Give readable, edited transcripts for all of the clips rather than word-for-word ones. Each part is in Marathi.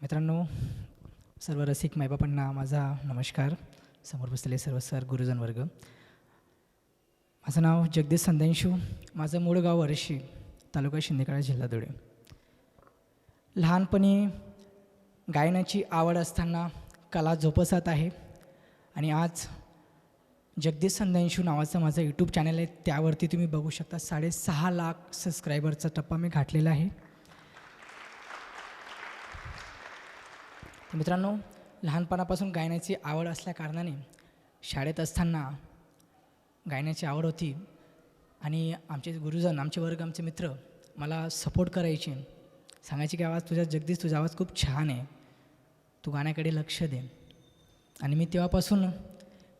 मित्रांनो, सर्व रसिक मायबापांना माझा नमस्कार. समोर बसलेले सर्व सर गुरुजन वर्ग. माझं नाव जगदीश संदेंशू. माझं मूळ गाव वर्षी, तालुका शिंदेखेडा, जिल्हा धुळे. लहानपणी गायनाची आवड असताना कला जोपासत आहे आणि आज जगदीश संदेंशू नावाचं माझं यूट्यूब चॅनल आहे. त्यावरती तुम्ही बघू शकता 6.5 लाख सबस्क्रायबरचा टप्पा मी गाठलेला आहे. मित्रांनो, लहानपणापासून गायनाची आवड असल्याकारणाने शाळेत असताना गायनाची आवड होती आणि आमचे गुरुजन, आमचे वर्ग, आमचे मित्र मला सपोर्ट करायचे, सांगायचे की आवाज तुझा जगदीश, तुझा आवाज खूप छान आहे, तू गाण्याकडे लक्ष दे. आणि मी तेव्हापासून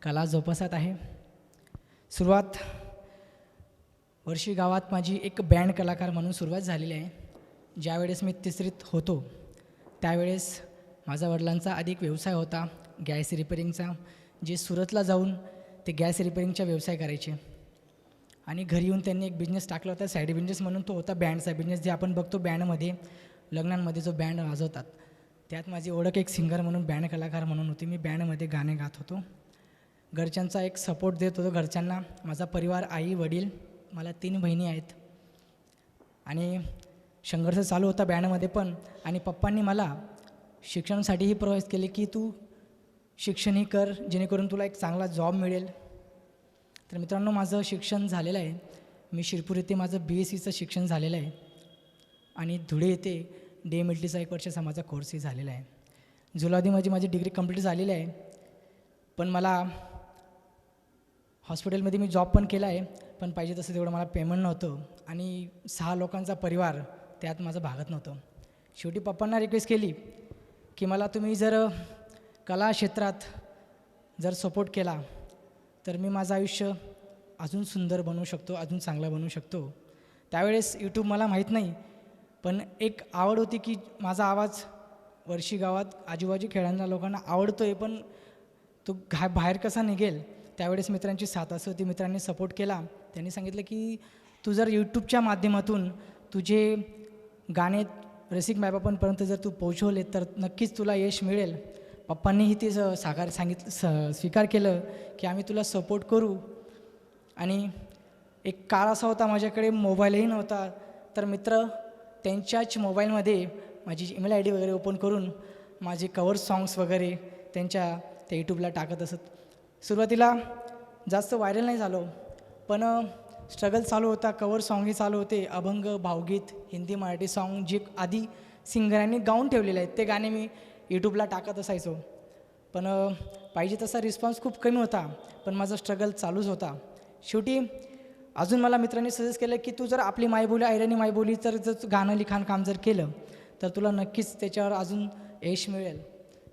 कला जोपासत आहे. सुरुवात वर्षी गावात माझी एक बँड कलाकार म्हणून सुरुवात झालेली आहे. ज्यावेळेस मी तिसरीत होतो त्यावेळेस माझा वडिलांचा अधिक व्यवसाय होता गॅस रिपेरिंगचा, जे सुरतला जाऊन ते गॅस रिपेरिंगचा व्यवसाय करायचे आणि घरी येऊन त्यांनी एक बिझनेस टाकला होता, साईड बिझनेस म्हणून. तो होता बँडचा बिझनेस, जे आपण बघतो बँडमध्ये, लग्नांमध्ये जो बँड वाजवतात. त्यात माझी ओळख एक सिंगर म्हणून, बँड कलाकार म्हणून होती. मी बँडमध्ये गाणे गात होतो. घरच्यांचा एक सपोर्ट देत होतो घरच्यांना. माझा परिवार, आई वडील, मला 3 बहिणी आहेत आणि संघर्ष चालू होता बँडमध्ये पण. आणि पप्पांनी मला शिक्षणासाठीही प्रवास केले की तू शिक्षणही कर, जेणेकरून तुला एक चांगला जॉब मिळेल. तर मित्रांनो, माझं शिक्षण झालेलं आहे. मी शिरपूर येथे माझं BSCचं शिक्षण झालेलं आहे आणि धुळे येथे DMLTचा 1 वर्षाचा माझा कोर्सही झालेला आहे. जुलादीमध्ये माझी डिग्री कंप्लीट झालेली आहे. पण मला हॉस्पिटलमध्ये मी जॉब पण केला आहे, पण पाहिजे तसं तेवढं मला पेमेंट नव्हतं आणि 6 लोकांचा परिवार त्यात माझं भागत नव्हतं. शेवटी पप्पांना रिक्वेस्ट केली की मला तुम्ही जर कला क्षेत्रात जर सपोर्ट केला तर मी माझं आयुष्य अजून सुंदर बनवू शकतो, अजून चांगलं बनवू शकतो. त्यावेळेस यूट्यूब मला माहीत नाही, पण एक आवड होती की माझा आवाज वर्षी गावात आजूबाजू खेळणाऱ्या लोकांना आवडतो आहे, पण तो बाहेर कसा निघेल. त्यावेळेस मित्रांची साथ असं होती, मित्रांनी सपोर्ट केला. त्यांनी सांगितलं की तू जर यूट्यूबच्या माध्यमातून तुझे गाणे रसिक मायबापांपर्यंत जर तू पोहोचवले तर नक्कीच तुला यश मिळेल. पप्पांनीही ते स्वीकार केलं की आम्ही तुला सपोर्ट करू. आणि एक काळ असा होता, माझ्याकडे मोबाईलही नव्हता, तर मित्र त्यांच्याच मोबाईलमध्ये माझी ईमेल ID वगैरे ओपन करून माझे कवर सॉंग्स वगैरे त्या यूट्यूबला टाकत असत. सुरुवातीला जास्त व्हायरल नाही झालो, पण स्ट्रगल चालू होता. कवर सॉंगही चालू होते, अभंग, भावगीत, हिंदी मराठी सॉन्ग जे आधी सिंगरांनी गाऊन ठेवलेले आहेत ते गाणे मी यूट्यूबला टाकत असायचो. पण पाहिजे तसा रिस्पॉन्स खूप कमी होता, पण माझा स्ट्रगल चालूच होता. शेवटी अजून मला मित्रांनी सजेस्ट केलं की तू जर आपली मायबोली, ऐराणी मायबोली जर गाणं लिखाण काम जर केलं तर तुला नक्कीच त्याच्यावर अजून यश मिळेल.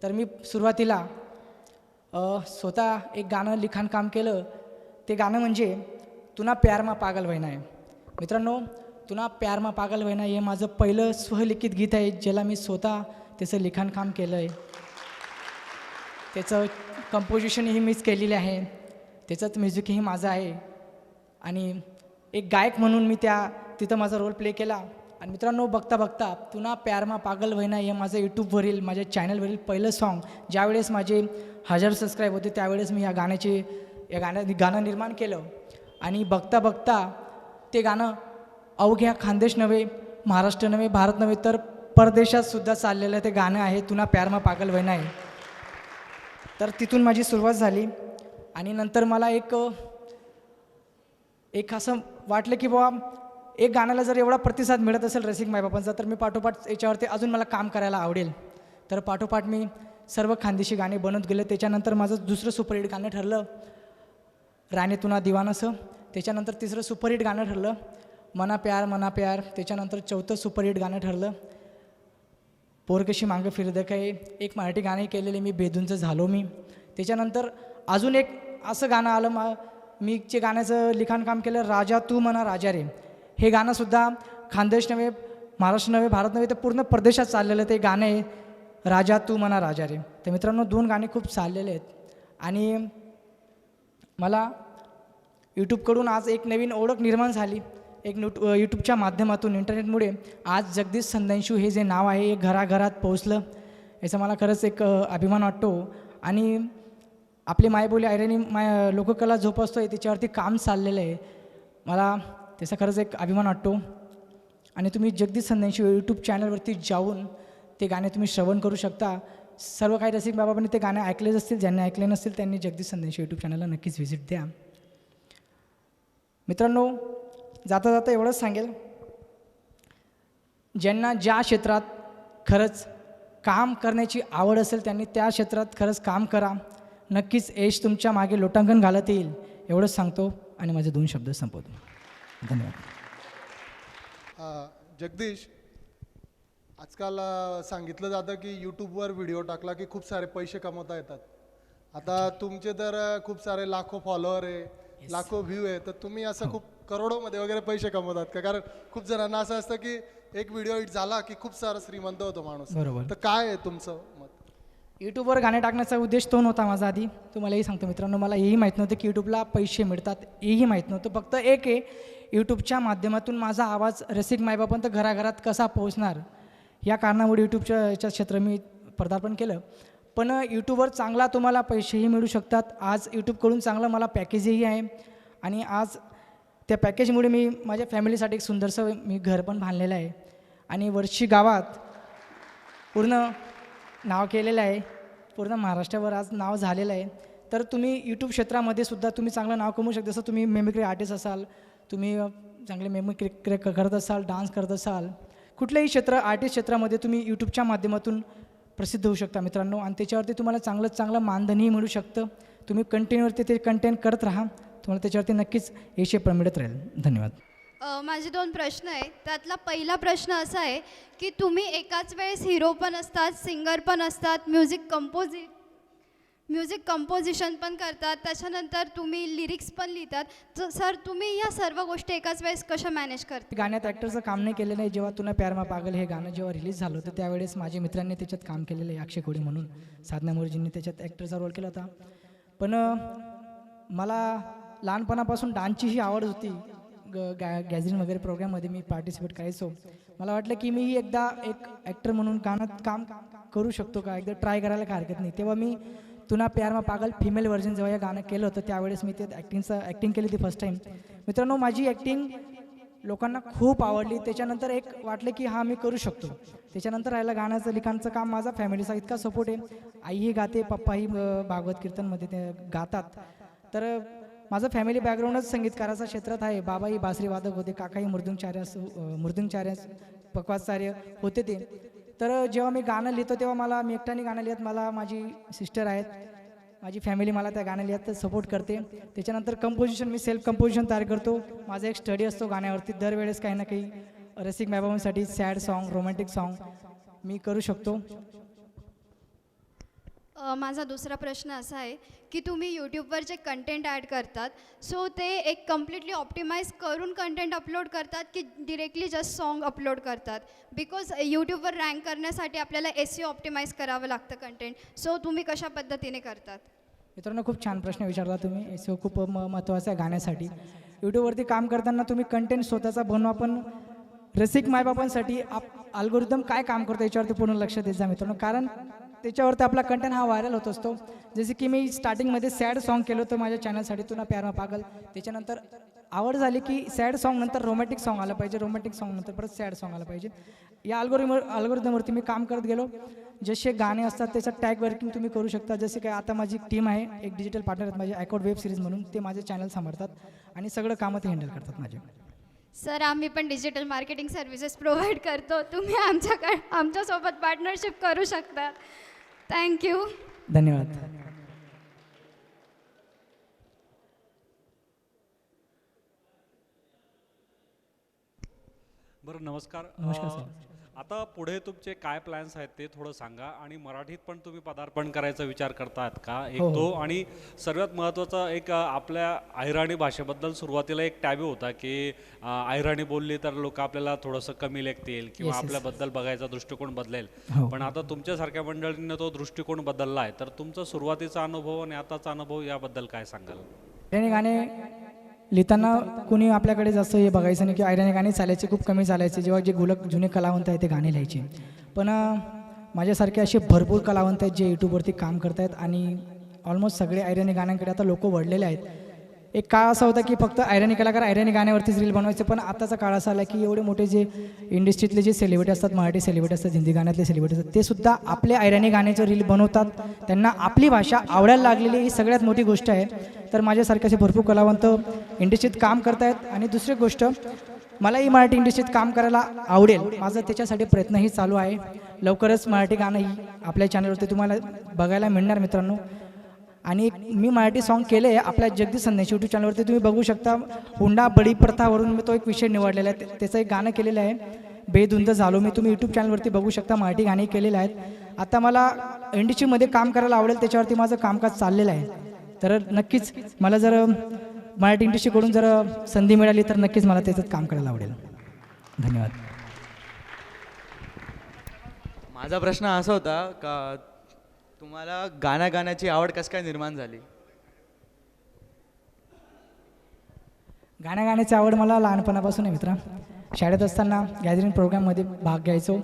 तर मी सुरुवातीला स्वतः एक गाणं लिखाण काम केलं. ते गाणं म्हणजे तुना प्यार मा पागल व्हयना आहे. मित्रांनो, तुना प्यार मा पागल व्हयना हे माझं पहिलं स्वलिखित गीत आहे, ज्याला मी स्वतः त्याचं लिखाण काम केलं आहे. त्याचं कंपोजिशनही मीच केलेली आहे, त्याचंच म्युझिकही माझं आहे आणि एक गायक म्हणून मी तिथं माझा रोल प्ले केला. आणि मित्रांनो, बघता बघता तुना प्यार मा पागल व्हयना हे माझं यूट्यूबवरील, माझ्या चॅनलवरील पहिलं सॉन्ग, ज्यावेळेस माझे 1000 सबस्क्राईब होते त्यावेळेस मी गाणं निर्माण केलं. आणि बघता बघता ते गाणं अवघ्या खानदेश नव्हे, महाराष्ट्र नव्हे, भारत नव्हे, तर परदेशात सुद्धा चाललेलं ते गाणं आहे तुना प्यार मा पागल व्हयना आहे. तर तिथून माझी सुरुवात झाली आणि नंतर मला एक असं वाटलं की बाबा एक गाण्याला जर एवढा प्रतिसाद मिळत असेल रसिक मायबापांचा, तर मी पाठोपाठ याच्यावरती अजून मला काम करायला आवडेल. तर पाठोपाठ मी सर्व खानदेशी गाणे बनवत गेले. त्याच्यानंतर माझं दुसरं सुपरहिट गाणं ठरलं राणे तुना दिवानासं. त्याच्यानंतर तिसरं सुपरहिट गाणं ठरलं मना प्यार. त्याच्यानंतर चौथं सुपरहिट गाणं ठरलं पोरकशी मागं फिरद काय. एक मराठी गाणंही केलेले मी, बेधूंचं झालो मी. त्याच्यानंतर अजून एक असं गाणं आलं, मी जे गाण्याचं लिखाण काम केलं, राजा तू मना राजा रे. हे गाणंसुद्धा खानदेश नव्हे, महाराष्ट्र नव्हे, भारत नव्हे, तर पूर्ण परदेशात चाललेलं ते गाणं आहे राजा तू मना राजा रे. तर मित्रांनो, 2 गाणे खूप चाललेले आहेत आणि मला यूट्यूबकडून आज एक नवीन ओळख निर्माण झाली. एक यूट्यूबच्या माध्यमातून, इंटरनेटमुळे आज जगदीश संदेंशू हे जे नाव आहे हे घराघरात पोहोचलं. याचा मला खरंच एक अभिमान वाटतो. आणि आपली मायबोली आयराणी लोककला जोपासतो आहे त्याच्यावरती काम चाललेलं आहे. मला त्याचा खरंच एक अभिमान वाटतो. आणि तुम्ही जगदीश संदेशी यूट्यूब चॅनलवरती जाऊन ते गाणे तुम्ही श्रवण करू शकता. सर्व काही रसिक बाबांनी ते गाणे ऐकलेच असतील, ज्यांनी ऐकले नसतील त्यांनी जगदीश संदेशी यूट्यूब चॅनलला नक्कीच व्हिजिट द्या. मित्रांनो, जाता जाता एवढंच सांगेल, ज्यांना ज्या क्षेत्रात खरंच काम करण्याची आवड असेल त्यांनी त्या क्षेत्रात खरंच काम करा. नक्कीच यश तुमच्या मागे लोटांगण घालत येईल एवढंच सांगतो आणि माझे 2 शब्द संपवतो. धन्यवाद. जगदीश, आजकाल सांगितलं जातं की यूट्यूबवर व्हिडिओ टाकला की खूप सारे पैसे कमवता येतात. आता तुमचे तर खूप सारे लाखो फॉलोअर आहे, लाखो व्ह्यू आहे, तर तुम्ही असं खूप करोडोमध्ये वगैरे पैसे कमवतात का? कारण खूप जणांना असं असतं की एक व्हिडिओ हिट झाला की खूप सारा श्रीमंत होतो माणूस. बरोबर. तर काय आहे तुमचं मत? यूट्यूबवर गाणे टाकण्याचा उद्देश तो नव्हता माझा. आधी तुम्हालाही सांगतो मित्रांनो, मला हेही माहीत नव्हतं की यूट्यूबला पैसे मिळतात, हेही माहीत नव्हतं. फक्त एक आहे, यूट्यूबच्या माध्यमातून माझा आवाज रसिक मायबापर्यंत घराघरात कसा पोहोचणार या कारणामुळे यूट्यूबच्या याच्या क्षेत्र मी पदार्पण केलं. पण यूट्यूबवर चांगला तुम्हाला पैसेही मिळू शकतात. आज यूट्यूबकडून चांगलं मला पॅकेजही आहे आणि आज त्या पॅकेजमुळे मी माझ्या फॅमिलीसाठी एक सुंदरसं मी घर पण बांधलेलं आहे आणि वर्षी गावात पूर्ण नाव केलेलं आहे. पूर्ण महाराष्ट्रावर आज नाव झालेलं आहे. तर तुम्ही यूट्यूब क्षेत्रामध्ये सुद्धा तुम्ही चांगलं नाव कमवू शकता. जसं तुम्ही मेमिक्री आर्टिस्ट असाल, तुम्ही चांगले मेमिक्री करत असाल, डान्स करत असाल, कुठलंही क्षेत्र आर्टिस्ट क्षेत्रामध्ये तुम्ही यूट्यूबच्या माध्यमातून प्रसिद्ध होऊ शकता मित्रांनो. आणि त्याच्यावरती तुम्हाला चांगलं मानधनही मिळू शकतं. तुम्ही कंटिन्यूवरती ते कंटेंट करत राहा, तुम्हाला त्याच्यावरती नक्कीच यश मिळत राहील. धन्यवाद. माझे 2 प्रश्न आहेत. त्यातला पहिला प्रश्न असा आहे की तुम्ही एकाच वेळेस हिरो पण असतात, सिंगर पण असतात, म्युझिक कंपोजिशन पण करतात, त्याच्यानंतर तुम्ही लिरिक्स पण लिहितात. तर सर, तुम्ही या सर्व गोष्टी एकाच वेळेस कशा मॅनेज करता? गाण्यात ॲक्टरचं काम नाही केलेलं आहे. जेव्हा तुला प्यार मा पागल हे गाणं जेव्हा रिलीज झालं होतं त्यावेळेस माझ्या मित्रांनी त्याच्यात काम केलेलं आहे. अक्षय कोळी म्हणून, साधना मोरजींनी त्याच्यात ॲक्टरचा रोल केला होता. पण मला लहानपणापासून डान्सचीही आवड होती. गॅझरिन वगैरे प्रोग्राममध्ये मी पार्टिसिपेट करायचो. मला वाटलं की मी एकदा एक ॲक्टर म्हणून गाण्यात काम करू शकतो का, एकदा ट्राय करायला काय हरकत नाही. तेव्हा मी तुना प्यार मा पागल फिमेल व्हर्जन जेव्हा हे गाणं केलं होतं त्यावेळेस मी ते ॲक्टिंग केली होती फर्स्ट टाईम. मित्रांनो, माझी ॲक्टिंग लोकांना खूप आवडली. त्याच्यानंतर एक वाटलं की हा मी करू शकतो. त्याच्यानंतर राहिलं गाण्याचं लिखाणचं काम. माझा फॅमिलीचा इतका सपोर्ट आहे. आईही गाते, पप्पाही भागवत कीर्तनमध्ये ते गातात. तर माझं फॅमिली बॅकग्राऊंडच संगीतकाराच्या क्षेत्रात आहे. बाबाही बासरी वादक होते, काकाही मृदुंगाचार्य पकवाचार्य होते ते. तर जेव्हा मी गाणं लिहितो तेव्हा मी एकट्याने गाणं लिहित, मला माझी सिस्टर आहेत, माझी फॅमिली मला त्या गाणं लिहित सपोर्ट करते. त्याच्यानंतर कंपोजिशन, मी सेल्फ कंपोजिशन तयार करतो. माझा एक स्टडी असतो गाण्यावरती. दरवेळेस काही ना काही रसिक बाबांसाठी सॅड सॉन्ग, रोमॅन्टिक सॉन्ग मी करू शकतो. माझा दुसरा प्रश्न असा आहे की तुम्ही यूट्यूबवर जे कंटेंट ॲड करतात, सो ते एक कम्प्लिटली ऑप्टिमाइज करून कंटेंट अपलोड करतात की डिरेक्टली जस्ट सॉन्ग अपलोड करतात? बिकॉज यूट्यूबवर रँक करण्यासाठी आपल्याला SEO ऑप्टिमाइज करावं लागतं कंटेंट. सो तुम्ही कशा पद्धतीने करतात? मित्रांनो, खूप छान प्रश्न विचारला तुम्ही. SEO खूप महत्त्वाचं आहे गाण्यासाठी. यूट्यूबवरती काम करताना तुम्ही कंटेंट स्वतःचा बनवा, पण रसिक मायबापांसाठी अल्गोरिदम काय काम करतो याच्यावरती पूर्ण लक्ष देत जा मित्रांनो. कारण त्याच्यावरती आपला कंटेंट हा व्हायरल होत असतो. जसे की मी स्टार्टिंगमध्ये सॅड सॉन्ग केलं होतं माझ्या चॅनलसाठी, तुला प्यार मा पागल. त्याच्यानंतर आवड झाली की सॅड सॉन्ग नंतर रोमॅन्टिक सॉन्ग आलं पाहिजे, रोमॅन्टिक सॉन्ग नंतर परत सॅड सॉन्ग आलं पाहिजे. या अल्गोरिदमवरती मी काम करत गेलो. जसे गाणे असतात त्याचं टॅग वर्किंग तुम्ही करू शकता. जसे काय आता माझी टीम आहे, एक डिजिटल पार्टनर आहेत माझे आयकॉड वेब सिरीज म्हणून, ते माझे चॅनल सांभाळतात आणि सगळं कामं ते हँडल करतात माझे. सर, आम्ही पण डिजिटल मार्केटिंग सर्व्हिसेस प्रोव्हाइड करतो. तुम्ही आमच्यासोबत पार्टनरशिप करू शकता. थँक्यू. धन्यवाद. बरं, नमस्कार. नमस्कार सर. आता पुढे तुमचे काय प्लॅन्स आहेत ते थोडं सांगा. आणि मराठीत पण तुम्ही पदार्पण करायचा विचार करतात का? एक हो. तो. आणि सर्वात महत्त्वाचा एक आपल्या अहिराणी भाषेबद्दल सुरुवातीला एक टॅबू होता की अहिराणी बोलली तर लोक आपल्याला थोडंसं कमी लेखतील किंवा आपल्याबद्दल बघायचा दृष्टिकोन बदलेल. हो. पण आता तुमच्यासारख्या मंडळींनी तो दृष्टिकोन बदलला आहे. तर तुमचा सुरुवातीचा अनुभव आणि आताचा अनुभव याबद्दल काय सांगाल? आयराणी गाणे लिहिताना कुणी आपल्याकडे जास्त हे बघायचं नाही की आयराणी गाणे चालायचे खूप कमी चालायचे. जेव्हा जे जुने कलावंत आहेत ते गाणे लिहायचे. पण माझ्यासारखे असे भरपूर कलावंत आहेत जे यूट्यूबवरती काम करत आहेत आणि ऑलमोस्ट सगळे ऐराणी गाण्यांकडे आता लोक वळलेले आहेत. एक काळ असा होता की फक्त ऐराणी कलाकार ऐराणी गाण्यावरतीच रील बनवायचे, पण आताचा काळ असा आला की एवढे मोठे जे इंडस्ट्रीतले जे सेलिब्रिटी असतात, मराठी सेलिब्रिटी असतात, हिंदी गाण्यातले सेलिब्रिटी असतात, ते सुद्धा आपल्या ऐराणी गाण्याचं रील बनवतात. त्यांना आपली भाषा आवडायला लागलेली ही सगळ्यात मोठी गोष्ट आहे. तर माझ्यासारखे असे भरपूर कलावंत इंडस्ट्रीत काम करत आहेत. आणि दुसरी गोष्ट, मलाही मराठी इंडस्ट्रीत काम करायला आवडेल, माझं त्याच्यासाठी प्रयत्नही चालू आहे. लवकरच मराठी गाणंही आपल्या चॅनलवरती तुम्हाला बघायला मिळणार मित्रांनो. आणि मी मराठी सॉन्ग केले आहे आपल्या जगदीश संदेश यूट्यूब चॅनलवरती, तुम्ही बघू शकता. हुंडा बळी प्रथावरून मी तो एक विषय निवडलेला आहे, त्याचं एक गाणं केलेलं आहे, बेधुंद झालो मी. तुम्ही यूट्यूब चॅनलवरती बघू शकता, मराठी गाणी केलेली आहेत. आता मला इंडस्ट्रीमध्ये काम करायला आवडेल, त्याच्यावरती माझं कामकाज चाललेलं आहे. तर नक्कीच मला जर मराठी इंडस्ट्रीकडून जर संधी मिळाली तर नक्कीच मला त्याच्यात काम करायला आवडेल. धन्यवाद. माझा प्रश्न असा होता का तुम्हाला गाण्याची आवड कसं काय निर्माण झाली? गाण्याची आवड मला लहानपणापासून आहे मित्रा. शाळेत असताना गॅदरिंग प्रोग्राममध्ये भाग घ्यायचो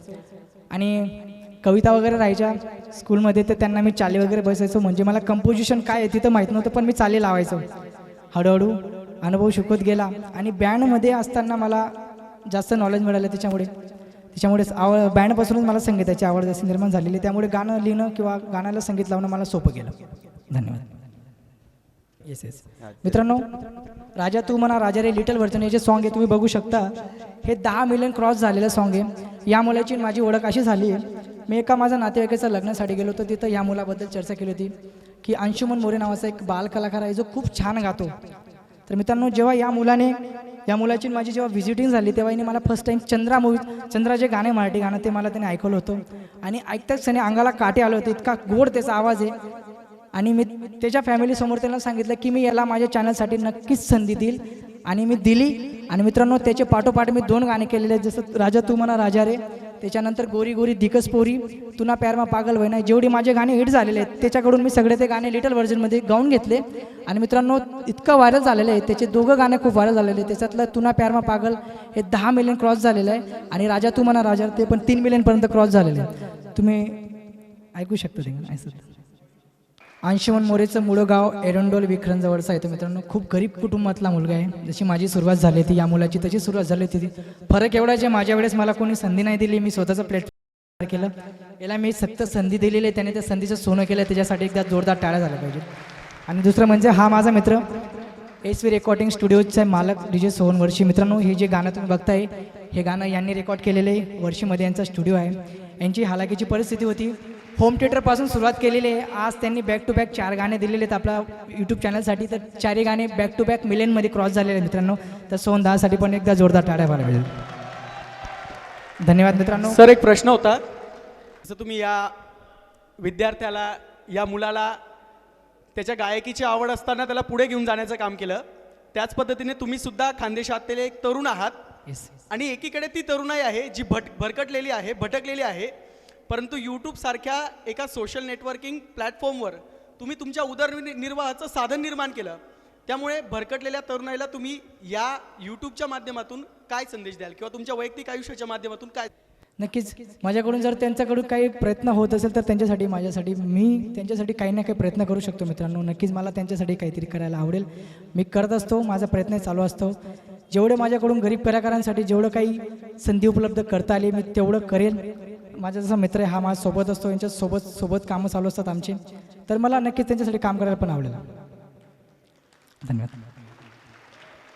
आणि कविता वगैरे राहायच्या स्कूलमध्ये, तर त्यांना मी चाली वगैरे बसायचो. म्हणजे मला कंपोजिशन काय आहे तिथं माहीत नव्हतं, पण मी चाली लावायचो. हळूहळू अनुभव शिकवत गेला आणि बँडमध्ये असताना मला जास्त नॉलेज मिळालं. त्याच्यामुळेच बँडपासूनच मला संगीताची आवड जशी निर्माण झालेली, त्यामुळे गाणं लिहिणं किंवा गाण्याला संगीत लावणं मला सोपं गेलं. धन्यवाद. येस येस मित्रांनो, राजा तू म्हणा राजा रे लिटल व्हर्जन हे जे सॉन्ग आहे तुम्ही बघू शकता, हे 10 मिलियन क्रॉस झालेलं सॉन्ग आहे. या मुलाची माझी ओळख अशी झाली आहे, मी एका माझ्या नातेवाईकाच्या लग्नासाठी गेलो होतो, तिथं या मुलाबद्दल चर्चा केली होती की अंशुमन मोरे नावाचा एक बाल कलाकार आहे जो खूप छान गातो. तर मित्रांनो, जेव्हा या मुलाची माझी जेव्हा व्हिजिटिंग झाली तेव्हा हिने मला फर्स्ट टाईम चंद्रा जे गाणे मराठी गाणं ते मला त्याने ऐकवलं होतं आणि ऐकताच त्याने अंगाला काटे आले होते, इतका गोड त्याचा आवाज आहे. आणि मी त्याच्या फॅमिलीसमोर त्यांना सांगितलं की मी याला माझ्या चॅनलसाठी नक्कीच संधी देईल आणि मी दिली. आणि मित्रांनो, त्याचे पाठोपाठ मी 2 गाणे केलेले आहेत, जसं राजा तू म्हणा राजा रे, त्याच्यानंतर गोरी गोरी दिकस पोरी, तुना प्यारमा पागल वैना. जेवढी माझे गाणे हिट झालेले आहेत त्याच्याकडून मी सगळे ते गाणे लिटल व्हर्जनमध्ये गाऊन घेतले आणि मित्रांनो इतकं व्हायरल झालेलं आहे. त्याचे 2 गाणे खूप व्हायरल झालेले. त्याच्यातलं तुना प्यारमा पागल हे 10 मिलियन क्रॉस झालेलं आहे आणि राजा तू म्हणा राजा ते पण 3 मिलियनपर्यंत क्रॉस झालेले आहे. तुम्ही ऐकू शकता ते गाणं ऐकत. अंशुमन मोरेचं मूळ गाव एरंडोल विखरणजवळचं आहे. तर मित्रांनो, खूप गरीब कुटुंबातला मुलगा आहे. जशी माझी सुरुवात झाली होती या मुलाची तशी सुरुवात झाली होती. फरक एवढा जे माझ्या वेळेस मला कोणी संधी नाही दिली, मी स्वतःचं प्लॅटफॉर्म केलं. याला मी सक्त संधी दिलेली आहे, त्याने त्या संधीचं सोनं केलं. त्याच्यासाठी एकदा जोरदार टाळ्या झाल्या पाहिजे. आणि दुसरं म्हणजे हा माझा मित्र एसवी रेकॉर्डिंग स्टुडिओचा मालक DJ सोहन वर्षी. मित्रांनो, हे जे गाणं तुम्ही बघताय हे गाणं यांनी रेकॉर्ड केलेलं आहे. वर्षीमध्ये यांचा स्टुडिओ आहे. यांची हालाकीची परिस्थिती होती, होम थिएटरपासून सुरुवात केलेली आहे. आज त्यांनी बॅक टू बॅक 4 गाणे दिलेले आहेत आपल्या यूट्यूब चॅनलसाठी. तर 4ही गाणे बॅक टू बॅक मिलियनमध्ये क्रॉस झालेले आहेत मित्रांनो. तर सोहन दासाठी पण एकदा जोरदार टाळ्या व्हायला पाहिजे. धन्यवाद मित्रांनो. सर, एक प्रश्न होता, जसं तुम्ही या विद्यार्थ्याला या मुलाला त्याच्या गायकीची आवड असताना त्याला पुढे घेऊन जाण्याचं काम केलं, त्याच पद्धतीने तुम्ही सुद्धा खानदेशातले एक तरुण आहात. आणि एकीकडे ती तरुणाई आहे जी भरकटलेली आहे, भटकलेली आहे, परंतु यूट्यूबसारख्या एका सोशल नेटवर्किंग प्लॅटफॉर्मवर तुम्ही तुमच्या उदरनिर्वाहाचं साधन निर्माण केलं. त्यामुळे भरकटलेल्या तरुणाईला तुम्ही या यूट्यूबच्या माध्यमातून काय संदेश द्याल किंवा तुमच्या वैयक्तिक आयुष्याच्या माध्यमातून काय? नक्कीच माझ्याकडून जर त्यांच्याकडून काही प्रयत्न होत असेल तर त्यांच्यासाठी मी त्यांच्यासाठी काही ना काही प्रयत्न करू शकतो मित्रांनो. नक्कीच मला त्यांच्यासाठी काहीतरी करायला आवडेल. मी करत असतो, माझा प्रयत्न चालू असतो. जेवढे माझ्याकडून गरीब कलाकारांसाठी जेवढं काही संधी उपलब्ध करता आली मी तेवढं करेल. माझा जसा मित्र आहे हा माझ्यासोबत असतो, यांच्या सोबत कामं चालू असतात आमची. तर मला नक्कीच त्यांच्यासाठी काम करायला पण आवडेल. धन्यवाद.